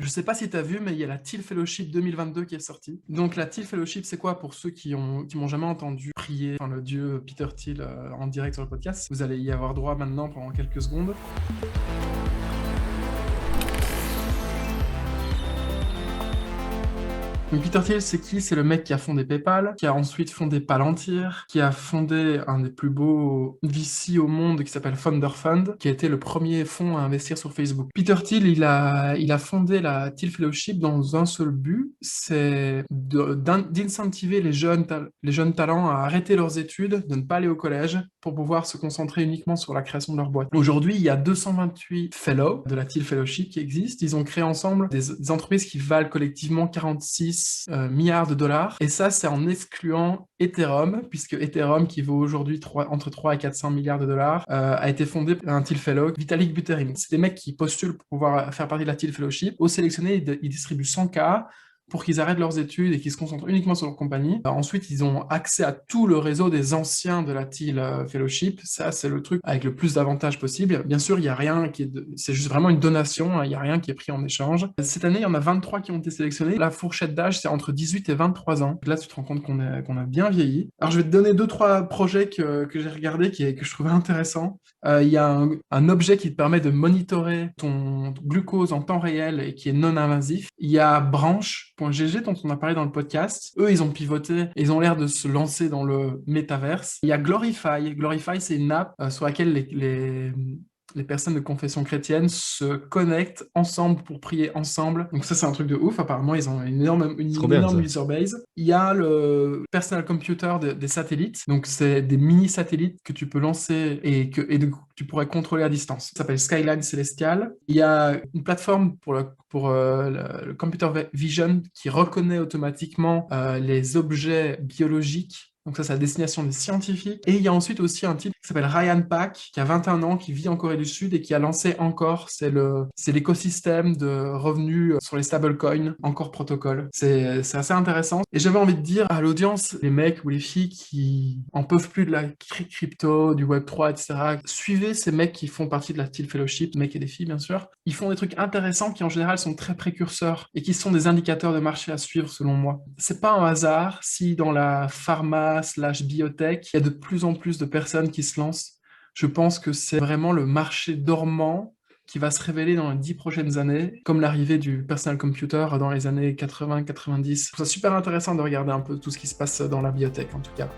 Je sais pas si tu as vu, mais il y a la Thiel Fellowship 2022 qui est sortie. Donc la Thiel Fellowship, c'est quoi pour ceux qui m'ont jamais entendu prier le dieu Peter Thiel en direct sur le podcast? Vous allez y avoir droit maintenant pendant quelques secondes. Donc Peter Thiel, c'est qui? C'est le mec qui a fondé PayPal, qui a ensuite fondé Palantir, qui a fondé un des plus beaux VC au monde qui s'appelle Founder Fund, qui a été le premier fonds à investir sur Facebook. Peter Thiel, il a fondé la Thiel Fellowship dans un seul but, c'est d'incentiver les jeunes talents à arrêter leurs études, de ne pas aller au collège, pour pouvoir se concentrer uniquement sur la création de leur boîte. Aujourd'hui, il y a 228 fellows de la Thiel Fellowship qui existent. Ils ont créé ensemble des entreprises qui valent collectivement 46 milliards de dollars. Et ça, c'est en excluant Ethereum, puisque Ethereum, qui vaut aujourd'hui entre 3 et 400 milliards de dollars, a été fondé par un Thiel Fellow, Vitalik Buterin. C'est des mecs qui postulent pour pouvoir faire partie de la Thiel Fellowship. Aux sélectionnés, ils distribuent 100K pour qu'ils arrêtent leurs études et qu'ils se concentrent uniquement sur leur compagnie. Ensuite, ils ont accès à tout le réseau des anciens de la Thiel Fellowship. Ça, c'est le truc avec le plus d'avantages possible. Bien sûr, il n'y a rien c'est juste vraiment une donation, hein, il n'y a rien qui est pris en échange. Cette année, il y en a 23 qui ont été sélectionnés. La fourchette d'âge, c'est entre 18 et 23 ans. Là, tu te rends compte qu'on a bien vieilli. Alors, je vais te donner 2-3 projets que j'ai regardés que je trouvais intéressants. Il y a un objet qui te permet de monitorer ton glucose en temps réel et qui est non invasif. Il y a Branch.gg dont on a parlé dans le podcast. Eux, ils ont pivoté et ils ont l'air de se lancer dans le métaverse. Il y a Glorify. Glorify, c'est une app sur laquelle les personnes de confession chrétienne se connectent ensemble pour prier ensemble. Donc ça, c'est un truc de ouf. Apparemment, ils ont une C'est trop bien énorme ça. user base. Il y a le personal computer des satellites. Donc c'est des mini-satellites que tu peux lancer et que tu pourrais contrôler à distance. Ça s'appelle Skyline Celestial. Il y a une plateforme pour le computer vision qui reconnaît automatiquement les objets biologiques. Donc ça, c'est à destination des scientifiques. Et il y a ensuite aussi un type qui s'appelle Ryan Pack, qui a 21 ans, qui vit en Corée du Sud et qui a lancé Encore. C'est l'écosystème de revenus sur les stablecoins, Encore Protocol. C'est assez intéressant. Et j'avais envie de dire à l'audience, les mecs ou les filles qui en peuvent plus de la crypto, du Web3, etc., suivez ces mecs qui font partie de la Thiel Fellowship, mecs et des filles, bien sûr. Ils font des trucs intéressants qui, en général, sont très précurseurs et qui sont des indicateurs de marché à suivre, selon moi. C'est pas un hasard si dans la pharma/biotech, il y a de plus en plus de personnes qui se lancent. Je pense que c'est vraiment le marché dormant qui va se révéler dans les 10 prochaines années, comme l'arrivée du personal computer dans les années 80-90. C'est super intéressant de regarder un peu tout ce qui se passe dans la biotech, en tout cas.